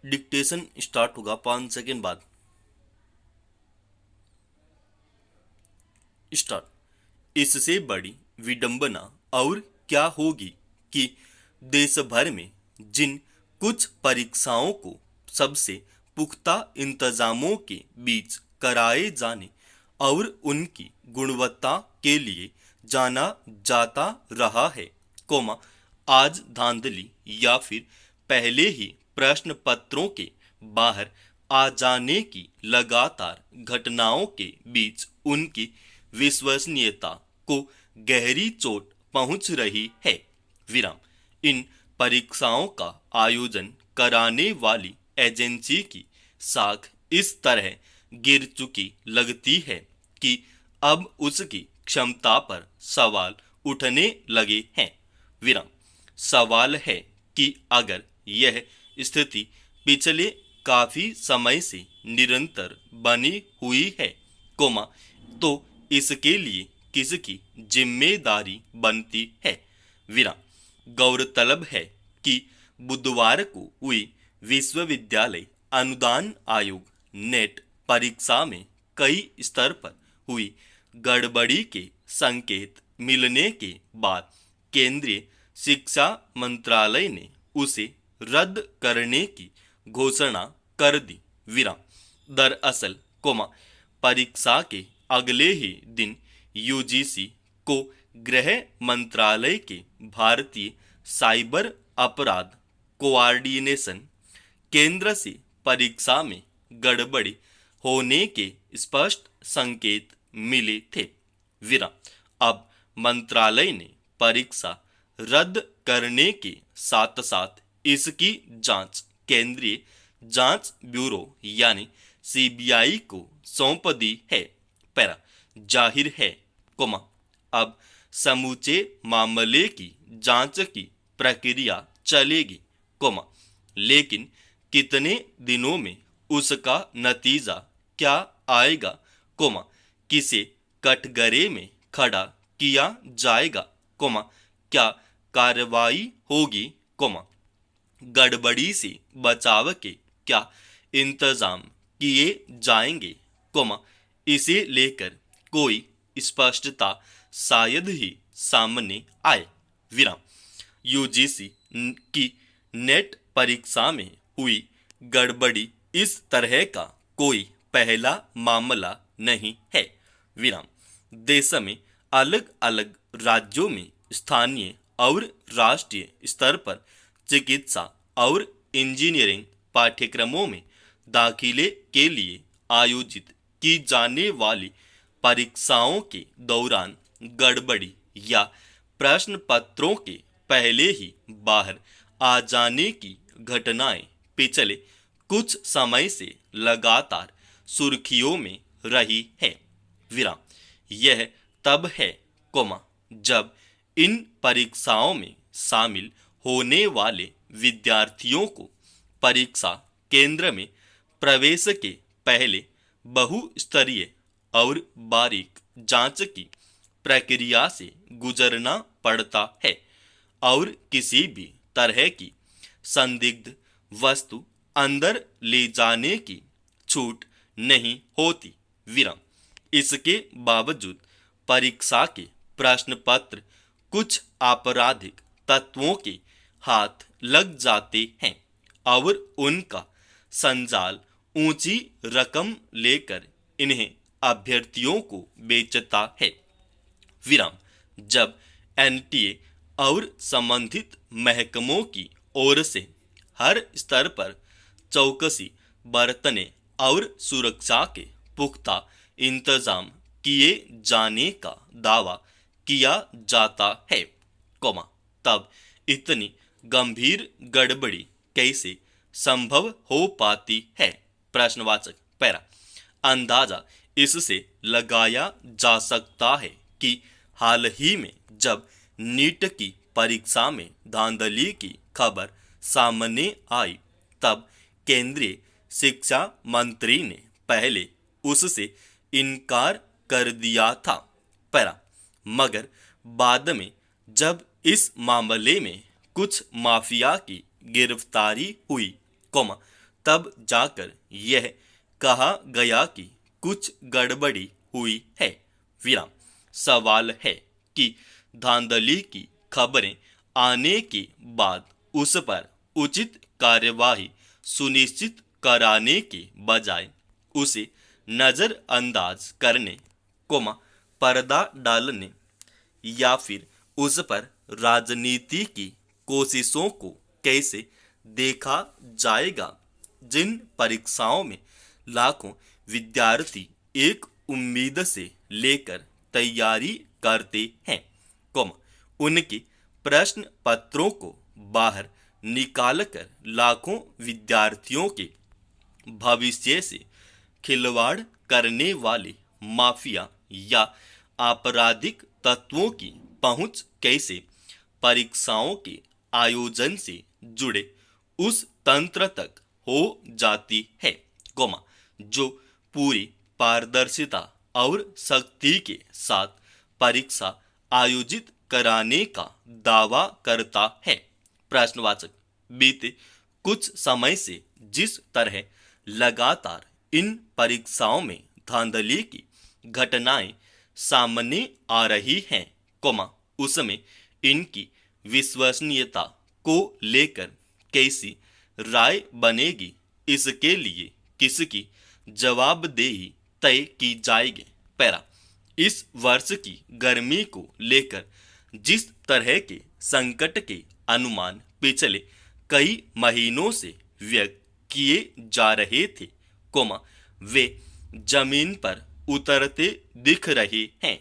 Dictation start होगा 5 second बाद। Start. इससे बड़ी विडंबना और क्या होगी कि देश भर में जिन कुछ परीक्षाओं को सबसे पुख्ता इंतजामों के बीच कराए जाने और उनकी गुणवत्ता के लिए जाना जाता रहा है, कोमा आज धांधली या फिर पहले ही प्रश्न पत्रों के बाहर आ जाने की लगातार घटनाओं के बीच उनकी विश्वसनीयता को गहरी चोट पहुंच रही है। विराम। इन परीक्षाओं का आयोजन कराने वाली एजेंसी की साख इस तरह गिर चुकी लगती है कि अब उसकी क्षमता पर सवाल उठने लगे हैं। विराम। सवाल है कि अगर यह स्थिति पिछले काफी समय से निरंतर बनी हुई है, कोमा तो इसके लिए किसकी जिम्मेदारी बनती है। विराम। गौरतलब है कि बुधवार को हुई विश्वविद्यालय अनुदान आयोग नेट परीक्षा में कई स्तर पर हुई गड़बड़ी के संकेत मिलने के बाद केंद्रीय शिक्षा मंत्रालय ने उसे रद्द करने की घोषणा कर दी। विराम। दरअसल, कोमा परीक्षा के अगले ही दिन यूजीसी को गृह मंत्रालय के भारतीय साइबर अपराध कोऑर्डिनेशन केंद्र से परीक्षा में गड़बड़ी होने के स्पष्ट संकेत मिले थे। विराम। अब मंत्रालय ने परीक्षा रद्द करने के साथ साथ इसकी जांच केंद्रीय जांच ब्यूरो यानी सीबीआई को सौंप दी है। पैरा। जाहिर है, कोमा अब समूचे मामले की जांच की प्रक्रिया चलेगी, कोमा लेकिन कितने दिनों में उसका नतीजा क्या आएगा, कोमा किसे कटघरे में खड़ा किया जाएगा, कोमा क्या कार्रवाई होगी, कोमा गड़बड़ी से बचाव के क्या इंतजाम किए जाएंगे, कोमा इसे लेकर कोई स्पष्टता शायद ही सामने आए। विराम। यूजीसी की नेट परीक्षा में हुई गड़बड़ी इस तरह का कोई पहला मामला नहीं है। विराम। देश में अलग अलग राज्यों में स्थानीय और राष्ट्रीय स्तर पर चिकित्सा और इंजीनियरिंग पाठ्यक्रमों में दाखिले के लिए आयोजित की जाने वाली परीक्षाओं के दौरान गड़बड़ी या प्रश्न पत्रों के पहले ही बाहर आ जाने की घटनाएं पिछले कुछ समय से लगातार सुर्खियों में रही है। विराम। यह तब है, कोमा जब इन परीक्षाओं में शामिल होने वाले विद्यार्थियों को परीक्षा केंद्र में प्रवेश के पहले बहुस्तरीय और बारीक जांच की प्रक्रिया से गुजरना पड़ता है और किसी भी तरह की संदिग्ध वस्तु अंदर ले जाने की छूट नहीं होती। विराम। इसके बावजूद परीक्षा के प्रश्न पत्र कुछ आपराधिक तत्वों के हाथ लग जाते हैं और उनका संजाल ऊंची रकम लेकर इन्हें अभ्यर्थियों को बेचता है। विराम। जब एनटीए और संबंधित महकमों की ओर से हर स्तर पर चौकसी बरतने और सुरक्षा के पुख्ता इंतजाम किए जाने का दावा किया जाता है, कोमा तब इतनी गंभीर गड़बड़ी कैसे संभव हो पाती है। प्रश्नवाचक। पैरा। अंदाजा इससे लगाया जा सकता है कि हाल ही में जब नीट की परीक्षा में धांधली की खबर सामने आई, तब केंद्रीय शिक्षा मंत्री ने पहले उससे इनकार कर दिया था। पैरा। मगर बाद में जब इस मामले में कुछ माफिया की गिरफ्तारी हुई, कोमा तब जाकर यह कहा गया कि कुछ गड़बड़ी हुई है। विराम। सवाल है कि धांधली की खबरें आने के बाद उस पर उचित कार्यवाही सुनिश्चित कराने के बजाय उसे नजरअंदाज करने, पर्दा डालने या फिर उस पर राजनीति की कोशिशों को कैसे देखा जाएगा। जिन परीक्षाओं में लाखों विद्यार्थी एक उम्मीद से लेकर तैयारी करते हैं, उनके प्रश्न पत्रों को बाहर निकालकर लाखों विद्यार्थियों के भविष्य से खिलवाड़ करने वाले माफिया या आपराधिक तत्वों की पहुंच कैसे परीक्षाओं के आयोजन से जुड़े उस तंत्र तक हो जाती है, जो पूरी पारदर्शिता और शक्ति के साथ परीक्षा आयोजित कराने का दावा करता है। प्रश्नवाचक। बीते कुछ समय से जिस तरह लगातार इन परीक्षाओं में धांधली की घटनाएं सामने आ रही हैं, उसमें इनकी विश्वसनीयता को लेकर कैसी राय बनेगी, इसके लिए किसकी जवाबदेही तय की जाएगी। पैरा। इस वर्ष की गर्मी को लेकर जिस तरह के संकट के अनुमान पिछले कई महीनों से व्यक्त किए जा रहे थे, वे जमीन पर उतरते दिख रहे हैं।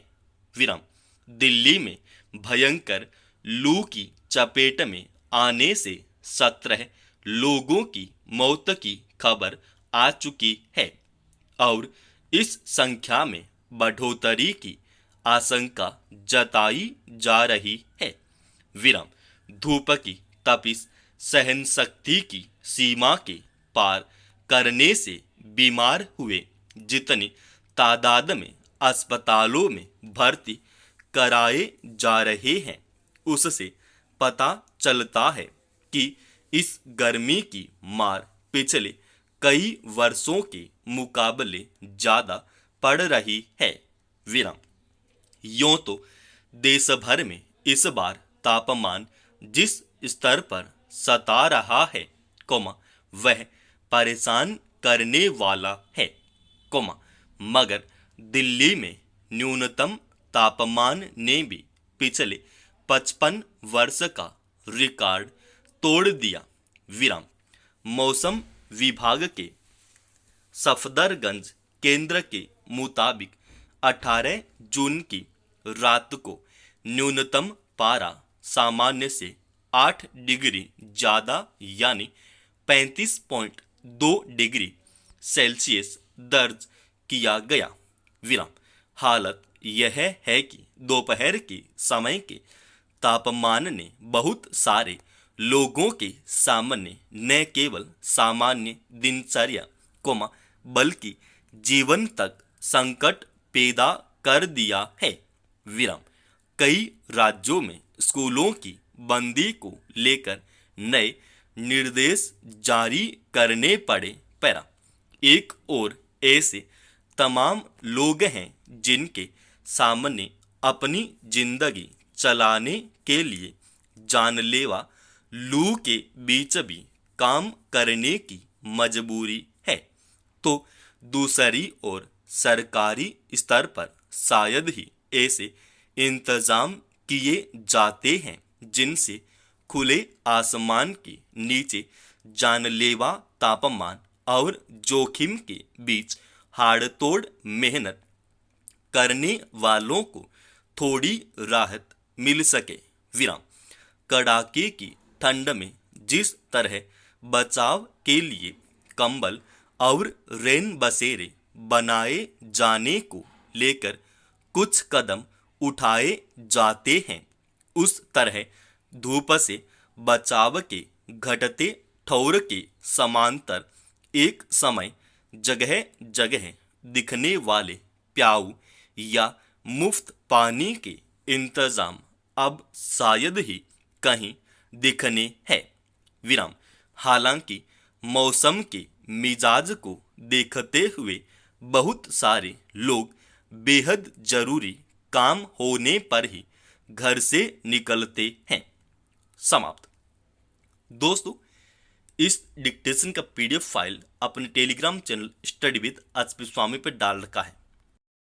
विराम। दिल्ली में भयंकर लू की चपेट में आने से 17 लोगों की मौत की खबर आ चुकी है और इस संख्या में बढ़ोतरी की आशंका जताई जा रही है। विराम। धूप की तपिश सहन शक्ति की सीमा के पार करने से बीमार हुए जितनी तादाद में अस्पतालों में भर्ती कराए जा रहे हैं, उससे पता चलता है कि इस गर्मी की मार पिछले कई वर्षों के मुकाबले ज्यादा पड़ रही है। विराम। यूं तो देश भर में इस बार तापमान जिस स्तर पर सता रहा है, वह परेशान करने वाला है, मगर दिल्ली में न्यूनतम तापमान ने भी पिछले 55 वर्ष का रिकॉर्ड तोड़ दिया। विराम। मौसम विभाग के सफदरगंज केंद्र के मुताबिक 18 जून की रात को न्यूनतम पारा सामान्य से 8 डिग्री ज्यादा यानी 35.2 डिग्री सेल्सियस दर्ज किया गया। विराम। हालत यह है कि दोपहर के समय के तापमान ने बहुत सारे लोगों के सामने न केवल सामान्य दिनचर्या, बल्कि जीवन तक संकट पैदा कर दिया है। विराम। कई राज्यों में स्कूलों की बंदी को लेकर नए निर्देश जारी करने पड़े। पैरा। एक और ऐसे तमाम लोग हैं जिनके सामने अपनी जिंदगी चलाने के लिए जानलेवा लू के बीच भी काम करने की मजबूरी है, तो दूसरी ओर सरकारी स्तर पर शायद ही ऐसे इंतजाम किए जाते हैं जिनसे खुले आसमान के नीचे जानलेवा तापमान और जोखिम के बीच हाड़तोड़ मेहनत करने वालों को थोड़ी राहत मिल सके। विराम। कड़ाके की ठंड में जिस तरह बचाव के लिए कंबल और रैन बसेरे बनाए जाने को लेकर कुछ कदम उठाए जाते हैं, उस तरह धूप से बचाव के घटते ठौर के समांतर एक समय जगह जगह दिखने वाले प्याऊ या मुफ्त पानी के इंतजाम अब शायद ही कहीं दिखने हैं। विराम। हालांकि मौसम के मिजाज को देखते हुए बहुत सारे लोग बेहद जरूरी काम होने पर ही घर से निकलते हैं। समाप्त। दोस्तों, इस डिक्टेशन का पीडीएफ फाइल अपने Telegram channel study with HP Swami पर डाल रखा है।